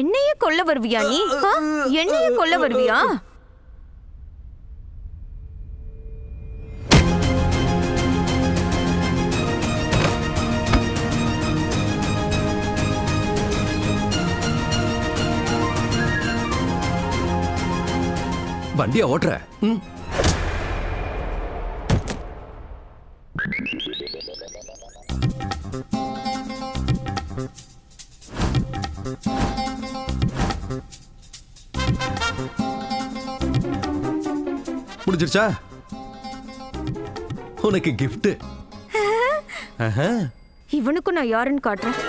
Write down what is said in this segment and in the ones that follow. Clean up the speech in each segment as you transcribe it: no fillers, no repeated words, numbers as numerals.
என்னையே கொல்ல வருவியா நீ? என்னையே கொல்ல வருவியா? வண்டியா ஓட்டுற? முடிஞ்சிருச்சா? உனக்கு கிஃப்ட். இவனுக்கும் நான் யாருன்னு காட்டுறேன்.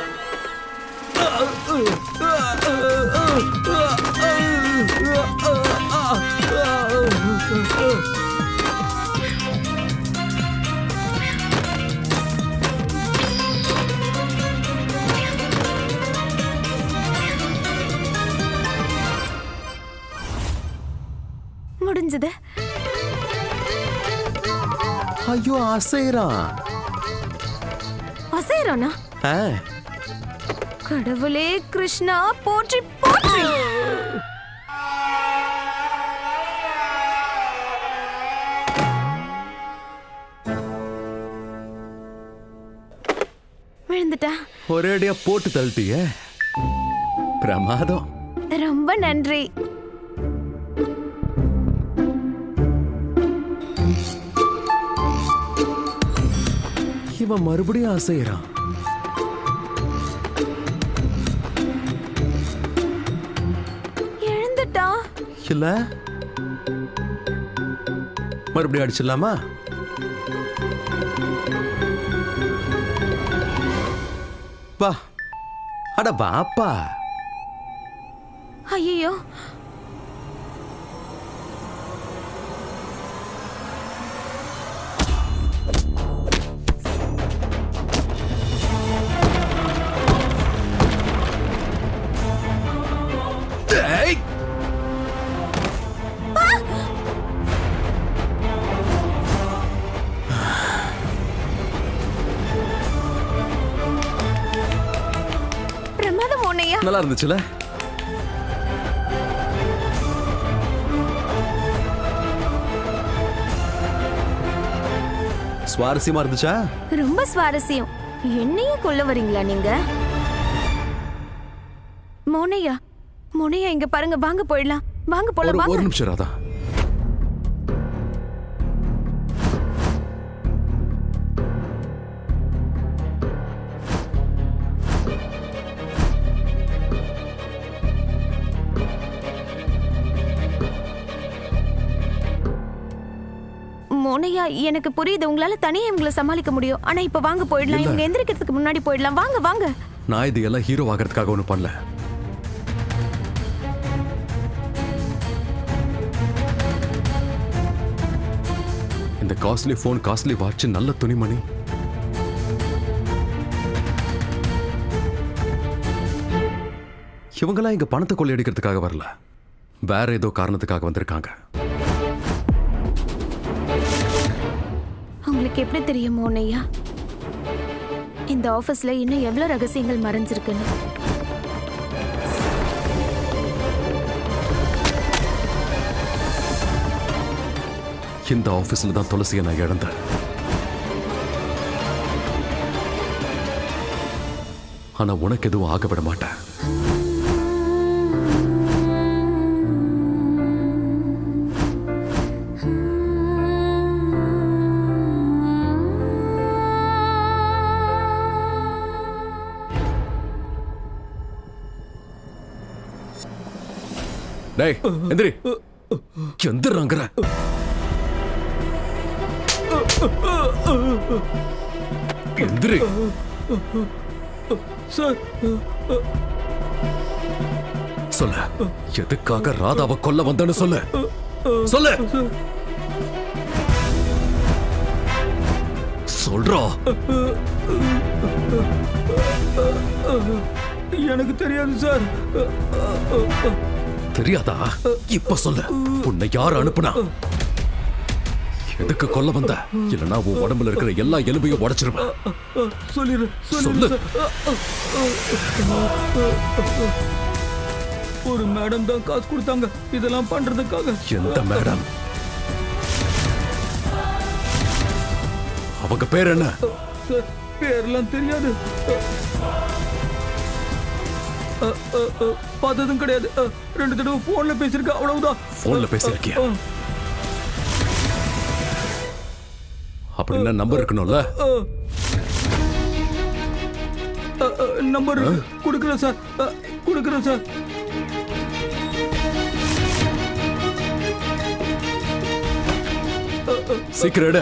முடிஞ்சது. ஐயோ, அசைறான். அசைறானா? கடவுளே கிருஷ்ணா, போற்றி போற்றி. விழுந்துட்டா. ஒரேடியா போட்டு தள்ளிட்டியே, பிரமாதம். ரொம்ப நன்றி. இவன் மறுபடியும் அசைறான். எழுந்துட்டா இல்ல, மறுபடியும் அடிச்சிடலாமா? வா, அட வாப்பா. ஐயோ, பிரமாதம் மோனையா. நல்லா இருந்துச்சுல? சுவாரஸ்யமா இருந்துச்சா? ரொம்ப சுவாரஸ்யம். என்னையே கொல்ல வரீங்களா நீங்க? மோனையா, மோனையா, இங்க பாருங்க. வாங்க போயிடலாம். வாங்க போலாம். ஒரு நிமிஷம் ராதா. மோனையா, எனக்கு புரியுது, உங்களால தனியா இவங்களை சமாளிக்க முடியும். ஆனா இப்ப வாங்க போயிடலாம். இவங்க எந்திரிக்கிறதுக்கு முன்னாடி போயிடலாம். வாங்க வாங்க. நான் இது எல்லாம் ஹீரோ ஆகிறதுக்காக ஒண்ணு பண்ணல. இந்த காஸ்ட்லி போன், காஸ்ட்லி வாட்ச், நல்ல துணிமணி, இவங்கெல்லாம் இங்க பணத்தை கொள்ளையடிக்கிறதுக்காக வரல. வேற ஏதோ காரணத்துக்காக வந்திருக்காங்க. உங்களுக்கு எப்படி தெரியும் மோனையா இந்த ஆபீஸ்ல இன்னும் எவ்வளவு ரகசியங்கள் மறைஞ்சிருக்குன்னு? இந்த ஆபீஸ்ல தான் துளசியை நான் இழந்தேன். ஆனா உனக்கு எதுவும் ஆக விட மாட்டேன். டேய், எந்திரி. எந்திராங்கற. எந்திரி. சார், சொல்லு, எதுக்காக ராதாவை கொல்ல வந்தேன்னு சொல்லு. சொல்லு. சொல்றா. எனக்கு தெரியாது சார். தெரியாதா? இப்ப சொல்லு, உன்னை யார் அனுப்புனா? எதுக்கு கொல்ல வந்த? இல்லனா உன் உடம்புல இருக்கிற எல்லா எலும்பையும் உடைச்சிருவேன். சொல்லிரு. சொல்லு. ஒரு மேடம் தான் காசு கொடுத்தாங்க இதெல்லாம் பண்றதுக்காக. எந்த மேடம்? அவங்க பேர் என்ன? சார் பேர்லாம் தெரியாது. பார்த்ததும் கிடையாது. 2 தடவை போன்ல பேசியிருக்க அவ்வளவுதான். போன்ல பேசியிருக்கியா? அப்படின்னா நம்பர் இருக்கணும்ல. நம்பர் கொடுக்குறேன் சார். கொடுக்குறேன் சார். சீக்கிரம் எடு.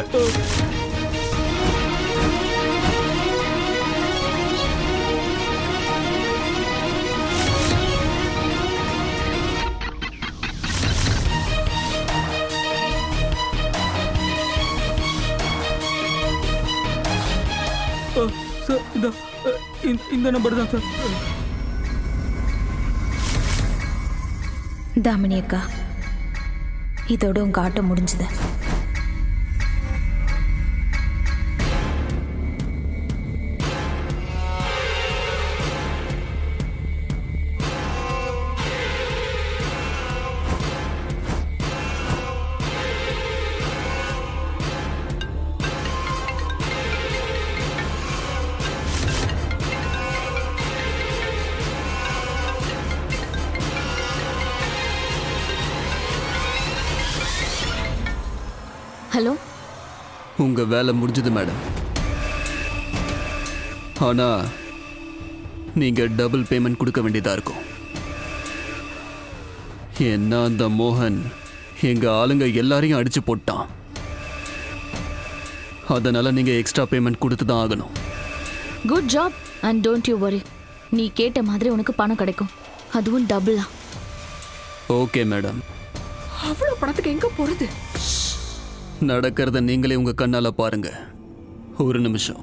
சார் இந்த நம்பர் தான் சார். தாமினி அக்கா, இதோட உங்க ஆட்டம் முடிஞ்சது. ஹலோ, உங்க வேலை முடிஞ்சது மேடம். ஆனா நீங்க டபுள் பேமெண்ட் கொடுக்க வேண்டியதா இருக்கும். ஏன்னா அந்த மோகன் எங்க ஆளுங்க எல்லாரையும் அடிச்சு போட்டான். அதனால நீங்க எக்ஸ்ட்ரா பேமெண்ட் கொடுத்து தான் ஆகணும். Good job and don't you வரி. நீ கேட்ட மாதிரி உனக்கு பணம் கிடைக்கும், அதுவும் டபுளா. Okay madam. அவ்வளவு பணத்துக்கு எங்க போறது? நடக்கிறத நீங்களே உங்க கண்ணால பாருங்க. ஒரு நிமிஷம்.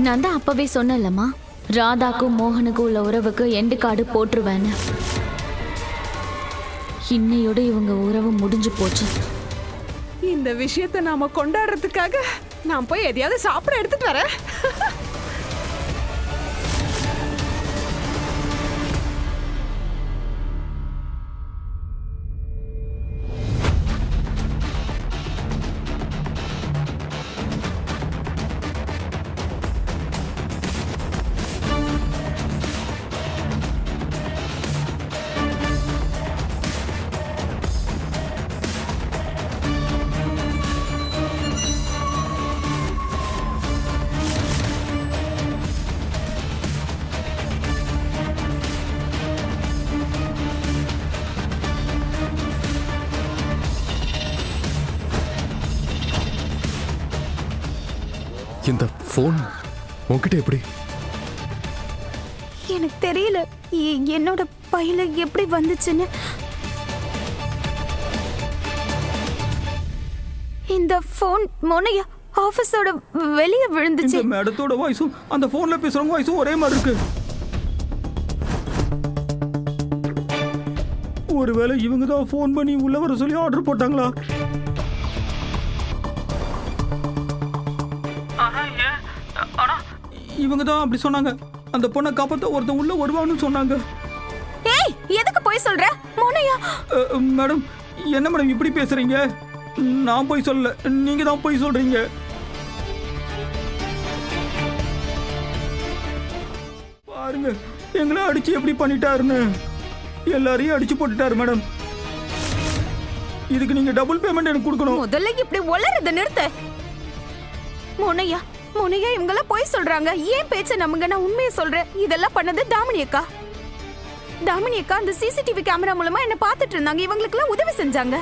நான் தான் அப்பவே சொன்னேன்லம்மா, ராதாக்கும் மோகனுக்கும் உள்ள உறவுக்கு எண்டு கார்டு போட்டுருவேன்னு. இன்னையோட இவங்க உறவு முடிஞ்சு போச்சு. இந்த விஷயத்தை நாம கொண்டாடுறதுக்காக நான் போய் எதையாவது சாப்பிட எடுத்துட்டு வரேன். இந்த போன் உன்கிட்ட எப்படி? எனக்கு தெரியல என்னோட பையில எப்படி வந்துச்சுன்னு. இந்த போன் மோனையா ஆபீஸோட வெளியே விழுந்துச்சு. இந்த மேடத்தோட வாய்ஸும் அந்த போன்ல பேசுறவங்க வாய்ஸும் ஒரே மாதிரி இருக்கு. ஒருவேளை இவங்க தான் ஃபோன் பண்ணி உள்ள வர சொல்லி ஆர்டர் போட்டாங்களா? இவங்க தான் அப்படி சொன்னாங்க. அந்த பொண்ணை காப்பாத்த ஒருத்தன் உள்ள வருவான்னு சொன்னாங்க. ஏய், எதுக்கு போய் சொல்ற மோனையா? மேடம், என்ன மேடம் இப்படி பேசுறீங்க? நான் போய் சொல்லல, நீங்க தான் போய் சொல்றீங்க. பாருங்க, எங்களை அடிச்சு எப்படி பண்ணிட்டாருன்னு. எல்லாரையும் அடிச்சு போட்டுட்டாரு மேடம். இதுக்கு நீங்க டபுள் பேமெண்ட் எனக்கு கொடுக்கணும். முதல்ல இப்படி ஒளறத நிறுத்த. மோனையா மோனையா இவங்கெல்லாம் போய் சொல்றாங்க. ஏன் பேச்ச நம்புங்க, நான் உண்மையை சொல்றேன். இதெல்லாம் பண்ணது தாமினி அக்கா. தாமினி அக்கா அந்த சிசிடிவி கேமரா மூலமா என்ன பார்த்துட்டு இருந்தாங்க. இவங்களுக்கெல்லாம் உதவி செஞ்சாங்க.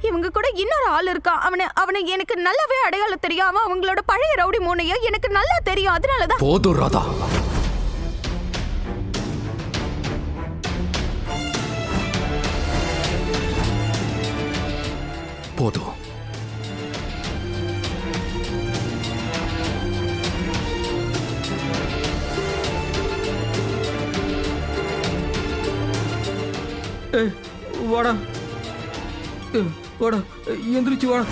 இவங்க கூட இன்னொரு ஆள் இருக்கான். அவனை எனக்கு நல்லாவே அடையாளம் தெரியும். அவன் அவங்களோட பழைய ரவுடி மோனையா எனக்கு நல்லா தெரியும். அதனாலதான். போதும் ராதா, போதும். ஏய், வாடா வாடா, எந்திரிச்சு வாடா.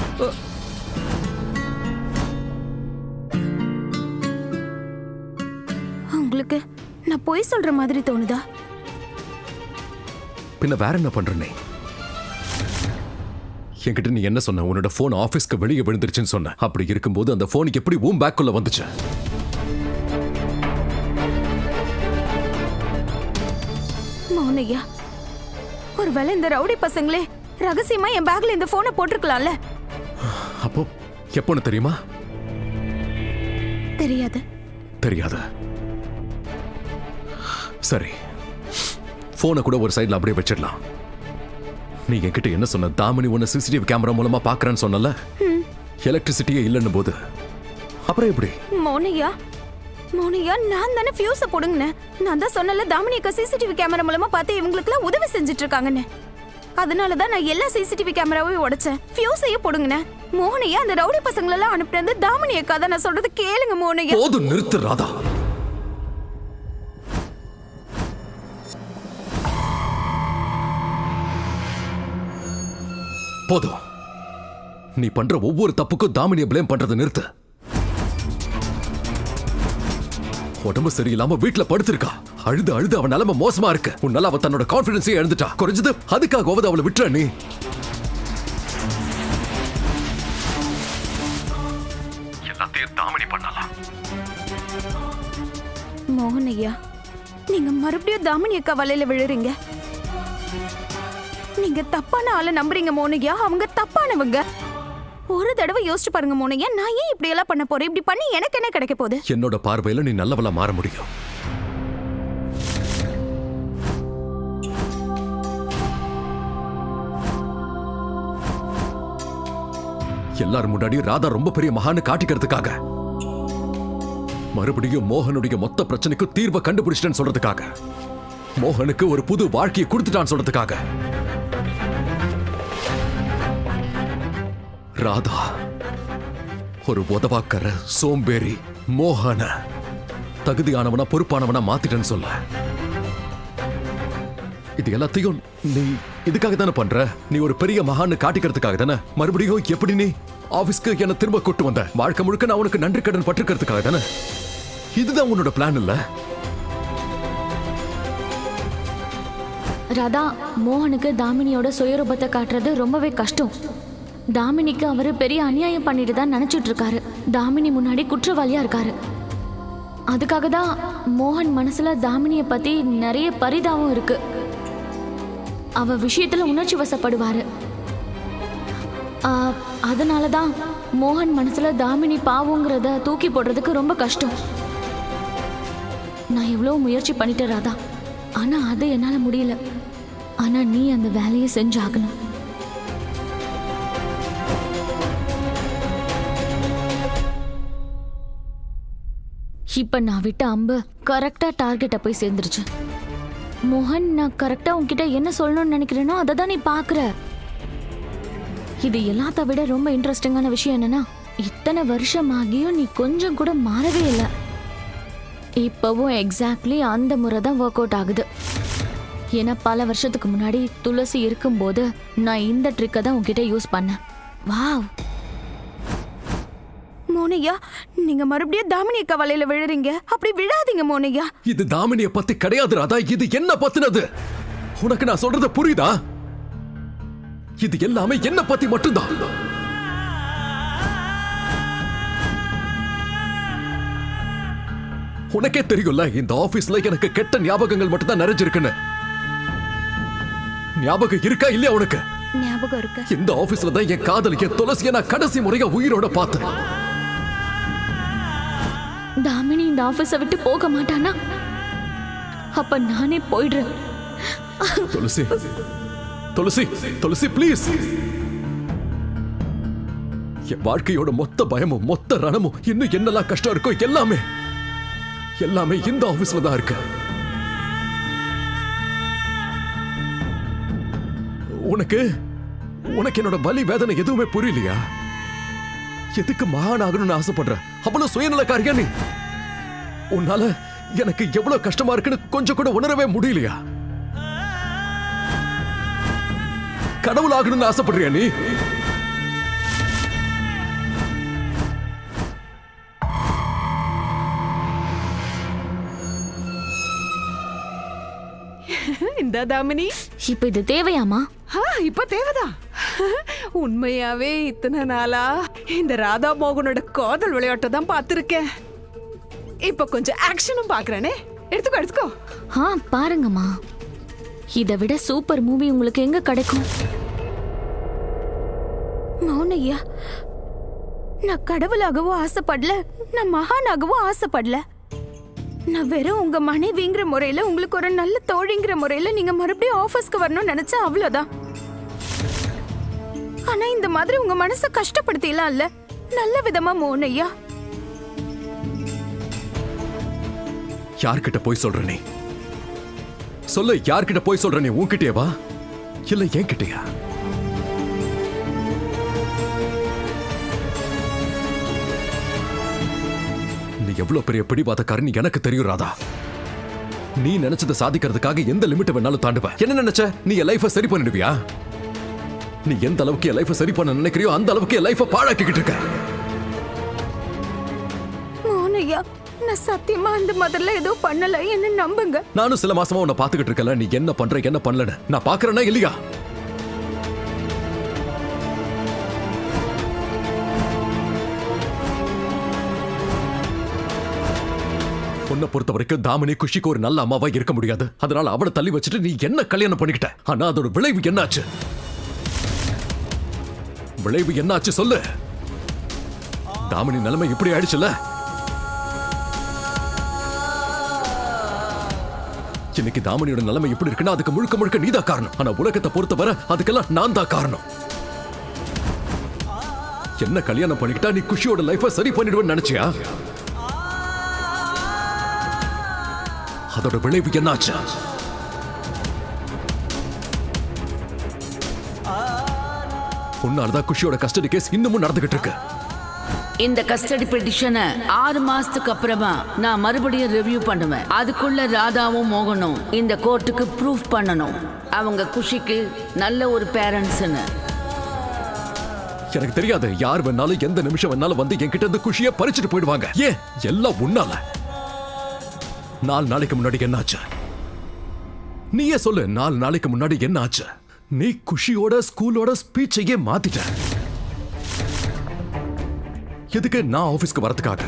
உங்களுக்கு நான் போய் சொல்ற மாதிரி தோணுதா? பின்ன வேற என்ன பண்ற நீ? என்கிட்ட நீ என்ன சொன்ன? உன்னோட போன் ஆபீஸ்க்கு வெளியே விழுந்துருச்சுன்னு சொன்ன. அப்படி இருக்கும்போது அந்த போனுக்கு எப்படி உன் பேக்குள்ள வந்துச்சு? மௌனையா, ஒருவேளை இந்த ரவுடி பசங்களே ரகசியமா என் பேக்ல இந்த போனை போட்டிருக்கலாம்ல. அப்போ எப்போன்னு தெரியுமா? தெரியாது. தெரியாது. சரி, போனை கூட ஒரு சைடுல அப்படியே வச்சிடலாம். நீ என்கிட்ட என்ன சொன்ன? தாமினி உன்னை சிசிடிவி கேமரா மூலமா பாக்குறேன்னு சொன்னல. எலக்ட்ரிசிட்டியே இல்லைன்னு போது அப்புறம் எப்படி? மௌனையா மௌனையா, நான் தானே ஃபியூஸை போடுங்கண்ணே. நான் தான் சொன்னல தாமினி அக்கா சிசிடிவி கேமரா மூலமா பார்த்து இவங்களுக்குலாம் உதவி செஞ்சுட்டு இருக்காங்கன்னு. அதனாலதான் நான் எல்லா சிசிடிவி கேமராவையும் உடைச்சேன். ஃபியூஸையும் போடுங்கண்ணே. மோனையா அந்த ரவுடி பசங்களெல்லாம் அனுப்பினது தாமினி அக்கா தான். நான் சொல்றது கேளுங்க மோனையா. போதும், நிறுத்து ராதா. போதும். நீ பண்ற ஒவ்வொரு தப்புக்கும் தாமினியை பிளேம் பண்றதை நிறுத்து. உடம்பு சரியில்லாம வீட்டுல படுத்திருக்கா. அழுது அழுது அவன் நிலைமை மோசமா இருக்கு. உன்னால அவ தன்னோட கான்பிடன்ஸையே இழந்துட்டா. குறைஞ்சது அதுக்காக அவளை விட்டுற நீ. எல்லாத்தையும் தாமினி பண்ணலாம். மோகனையா, நீங்க மறுபடியும் தாமினி அக்கா வலையில விழுறீங்க. நீங்க தப்பான ஆளை நம்புறீங்க மோனையா. அவங்க தப்பானவங்க. ஒரு தடவை யோசிச்சு பாருங்க மோனையா, நான் ஏன் இப்படி எல்லாம் பண்ண போறேன்? இப்படி பண்ணி எனக்கு என்ன கிடைக்க போகுது? என்னோட பார்வையில நீ நல்லவளா மாற முடியும். எல்லாரும் முன்னாடி ராதா ரொம்ப பெரிய மகான்னு காட்டிக்கிறதுக்காக, மறுபடியும் மோகனுடைய மொத்த பிரச்சனைக்கு தீர்வை கண்டுபிடிச்சிட்டேன்னு சொல்றதுக்காக, மோகனுக்கு ஒரு புது வாழ்க்கையை கொடுத்துட்டான்னு சொல்றதுக்காக. ராதா ஒரு உதவாக்கற சோம்பேறி மோகன தகுதியானவனா பொறுப்பானவனா மாத்திட்டேன்னு சொல்ல. இது எல்லாத்தையும் நீ இதுக்காக தானே பண்ற? நீ ஒரு பெரிய மகான்னு காட்டிக்கிறதுக்காக தானே? மறுபடியும் எப்படி நீ ஆபீஸ்க்கு என்ன திரும்ப கூட்டு வந்த? வாழ்க்கை முழுக்க நான் உனக்கு நன்றி கடன் பட்டிருக்கிறதுக்காக தானே? இதுதான் உன்னோட பிளான் இல்ல? ராதா, மோகனுக்கு தாமினியோட சுயரூபத்தை காட்டுறது ரொம்பவே கஷ்டம். தாமினிக்கு அவரு பெரிய அநியாயம் பண்ணிட்டு தான் நினைச்சிட்டு இருக்காரு. தாமினி முன்னாடி குற்றவாளியா இருக்காரு. அதுக்காக தான் மோகன் மனசுல தாமினிய பத்தி நிறைய பரிதாபம் இருக்கு. அவ விஷயத்துல உணர்ச்சி வசப்படுவாரு. அதனாலதான் மோகன் மனசுல தாமினி பாவங்கிறத தூக்கி போடுறதுக்கு ரொம்ப கஷ்டம். நான் எவ்வளவு முயற்சி பண்ணிட்டேன் ராதா, ஆனா அது என்னால முடியல. ஆனா நீ அந்த வேலையை செஞ்சாகணும். இப்ப நான் விட்ட அம்பு கரெக்டா டார்கெட்டை போய் சேர்ந்துருச்சு. மோகன், நான் கரெக்டா உன்கிட்ட என்ன சொல்லணும்னு நினைக்கிறேனோ அதை தான் நீ பாக்குற. இது எல்லாத்த விட ரொம்ப இன்ட்ரெஸ்டிங்கான விஷயம் என்னன்னா, இத்தனை வருஷம் ஆகியும் நீ கொஞ்சம் கூட மாறவே இல்லை. இப்பவும் எக்ஸாக்ட்லி அந்த முறை தான் ஒர்க் அவுட் ஆகுது. ஏன்னா பல வருஷத்துக்கு முன்னாடி துளசி இருக்கும்போது நான் இந்த ட்ரிக்கை தான் உன்கிட்ட யூஸ் பண்ணேன். வாவ் மோனையா, நீங்க மறுபடியும் தாமினி அக்கா வலையில விழுறீங்க. அப்படி விழாதீங்க மோனையா. இது தாமினிய பத்தி கிடையாது ராதா, இது என்ன பத்தினது. உனக்கு நான் சொல்றது புரியுதா? இது எல்லாமே என்ன பத்தி மட்டும்தான். உனக்கே தெரியும்ல, இந்த ஆபீஸ்ல எனக்கு கெட்ட ஞாபகங்கள் மட்டும் தான் நிறைஞ்சிருக்குன்னு. ஞாபகம் இருக்கா இல்லையா உனக்கு? ஞாபகம் இருக்கு. இந்த ஆபீஸ்ல தான் என் காதல் என் துளசியை நான் கடைசி முறையா உயிரோட பார்த்தேன். தாமினி இந்த ஆபீஸை விட்டு போக மாட்டானா? அப்ப நானே போயிடுறேன். துளசி துளசி துளசி ப்ளீஸ். என் வாழ்க்கையோட மொத்த பயமும் மொத்த ரணமும் இன்னும் என்னெல்லாம் கஷ்டம் இருக்கோ எல்லாமே எல்லாமே இந்த ஆபீஸ்ல தான் இருக்கு. உனக்கு உனக்கு என்னோட வலி வேதனை எதுவுமே புரியலையா? எதுக்கு மகான் ஆகணும்னு ஆசைப்படுற? அவ்வளவு சுயநலக்காரியா நீ? உன்னால எனக்கு எவ்வளவு கஷ்டமா இருக்குன்னு கொஞ்சம் கூட உணரவே முடியலையா? கடவுள் ஆகணும்னு ஆசைப்படுறியா நீ? இந்த தாமினி இப்ப இது தேவையாமா? இப்ப தேவைதான். உண்மையாவே இத்தனை நாளா இந்த ராதா மோகனோட காதல் விளையாட்டை தான் பார்த்திருக்கேன். இப்ப கொஞ்சம் ஆக்ஷனும் பாக்குறேனே. எடுத்துக்கோ எடுத்துக்கோ. பாருங்கம்மா, இதை விட சூப்பர் மூவி உங்களுக்கு எங்க கிடைக்கும்? மௌனையா, நான் கடவுளாகவும் ஆசைப்படல, நான் மகானாகவும் ஆசைப்படல. நான் வெறும் உங்க மனைவிங்கிற முறையில, உங்களுக்கு ஒரு நல்ல தோழிங்கிற முறையில நீங்க மறுபடியும் ஆபீஸ்க்கு வரணும்னு நினைச்சா அவ்வளவுதான். ஆனா இந்த மாதிரி உங்க மனசை கஷ்டப்படுத்திலாம் இல்ல, நல்ல விதமா மௌனையா. யார்கிட்ட போய் சொல்ற நீ? சொல்லு, யார்கிட்ட போய் சொல்ற நீ? உன்கிட்டயே வா, இல்ல என்கிட்டயா? நீ எவ்வளவு பெரிய பிடிவாதக்காரன் எனக்கு தெரியும் ராதா. நீ நினைச்சதை சாதிக்கிறதுக்காக எந்த லிமிட் வேணாலும் தாண்டுவ. என்ன நினைச்ச? நீ என் லைஃபை சரி பண்ணிடுவியா? நீ எந்த அளவுக்கு என் லைஃபை சரி பண்ண நினைக்கிறியோ அந்த அளவுக்கு என் லைஃபை பாழாக்கிக்கிட்டு இருக்க. மௌனையா, நான் சத்தியமா அந்த மாதிரில ஏதோ பண்ணல, என்ன நம்புங்க. நானும் சில மாசமா உன்னை பாத்துக்கிட்டு இருக்கல, நீ என்ன பண்ற என்ன பண்ணலன்னு நான் பாக்குறேன்னா இல்லையா? உன்னை பொறுத்த வரைக்கும் தாமினி குஷிக்கு ஒரு நல்ல அம்மாவா இருக்க முடியாது. அதனால அவளை தள்ளி வச்சுட்டு நீ என்ன கல்யாணம் பண்ணிக்கிட்ட. ஆனா அதோட விளைவு என்னாச்சு? விளைவு என்னாச்சு சொல்லு. தாமினி நிலைமை இப்படி ஆயிடுச்சுல. இன்னைக்கு தாமினியோட நிலைமை இப்படி இருக்குன்னா அதுக்கு முழுக்க முழுக்க நீதான் காரணம். ஆனா உலகத்தை பொறுத்தவரை அதுக்கெல்லாம் நான் தான் காரணம். என்ன கல்யாணம் பண்ணிக்கிட்டா நீ குஷியோட லைஃபை சரி பண்ணிடுவேன்னு நினைச்சியா? அதோட விளைவு என்னாச்சு? உன்னாலதான் குஷியோட கஸ்டடி கேஸ் இன்னமும் நடந்துகிட்டு இருக்கு. இந்த கஸ்டடி பெட்டிஷனை 6 மாசத்துக்கு அப்புறமா நான் மறுபடியும் ரிவ்யூ பண்ணுவேன். அதுக்குள்ள ராதாவும் மோகனும் இந்த கோர்ட்டுக்கு ப்ரூஃப் பண்ணணும் அவங்க குஷிக்கு நல்ல ஒரு பேரண்ட்ஸ்னு. எனக்கு தெரியாது, யார் வேணாலும் எந்த நிமிஷம் வேணாலும் வந்து என்கிட்ட இருந்து குஷியை பறிச்சுட்டு போயிடுவாங்க. ஏன்? எல்லாம் உன்னால. 4 நாளைக்கு முன்னாடி என்ன ஆச்சு? நீயே சொல்லு. 4 நாளைக்கு முன்னாடி என்ன ஆச்சு? நீ குஷியோட ஸ்கூலோட ஸ்பீச்சையே மாத்திட்ட. எதுக்கு? நான் ஆபீஸ்க்கு வரதுக்காக.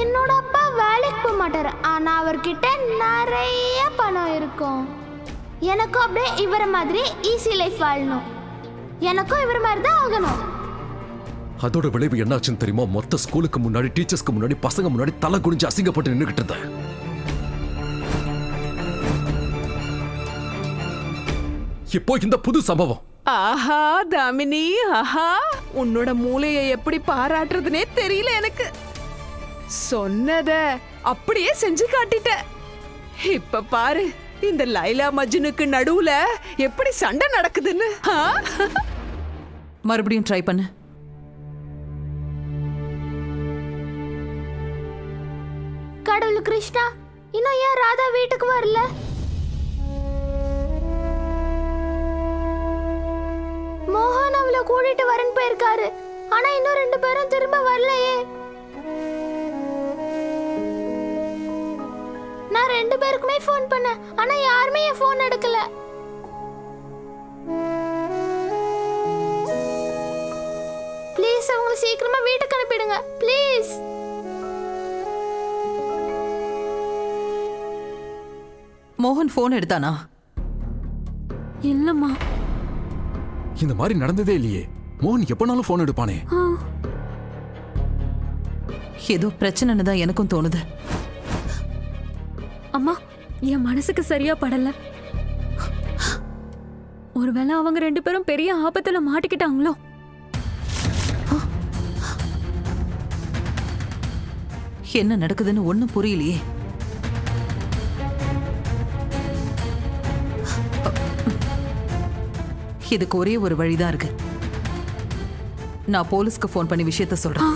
என்னோட அப்பா வேலைக்கு போக மாட்டாரு, ஆனா அவர்கிட்ட நிறைய பணம் இருக்கும். எனக்கும் அப்படியே இவர மாதிரி ஈஸி லைஃப் வாழணும். எனக்கும் இவர மாதிரி தான் ஆகணும். அதோட விளைவு என்னாச்சுன்னு தெரியுமா? மொத்த ஸ்கூலுக்கு முன்னாடி, டீச்சர்ஸ்க்கு முன்னாடி, பசங்க முன்னாடி தலை குனிஞ்சு அசிங்கப்பட்டு நின்னுகிட்டு இருந்தேன். இப்போ இந்த புது சம்பவம். ஆஹா தாமினி, ஆஹா, உன்னோட மூளையை எப்படி பாராட்டுறதுனே தெரியல எனக்கு. சொன்னத அப்படியே செஞ்சு காட்டிட்ட. இப்ப பாரு இந்த லைலா மஜ்னுக்கு நடுவுல எப்படி சண்டை நடக்குதுன்னு. மறுபடியும் ட்ரை பண்ணு. கடவுள் கிருஷ்ணா, இன்னும் ஏன் ராதா வீட்டுக்கு வரல? மோகன் அவளை கூட்டிட்டு வரேன்னு போயிருக்காரு, ஆனா இன்னும் 2 பேரும் திரும்ப வரலையே. நான் 2 பேருக்குமே ஃபோன் பண்ணேன், ஆனா யாருமே என் ஃபோன் எடுக்கல. ப்ளீஸ் அவங்களை சீக்கிரமா வீட்டுக்கு அனுப்பிடுங்க ப்ளீஸ். மோகன் ஃபோன் எடுத்தானா? இல்லம்மா. இந்த மாதிரி நடந்ததே இல்லையே. மோகன் எப்பனாலும் போன் எடுப்பானே. ஏதோ பிரச்சனைன்னு தான் எனக்கும் தோணுது. அம்மா, என் மனசுக்கு சரியா படல. ஒருவேளை அவங்க 2 பேரும் பெரிய ஆபத்துல மாட்டிக்கிட்டாங்களோ? என்ன நடக்குதுன்னு ஒண்ணும் புரியலையே. இதுக்கு ஒரே ஒரு வழிதான் இருக்கு. நான் போலீஸ்க்கு ஃபோன் பண்ணி விஷயத்த சொல்றேன்.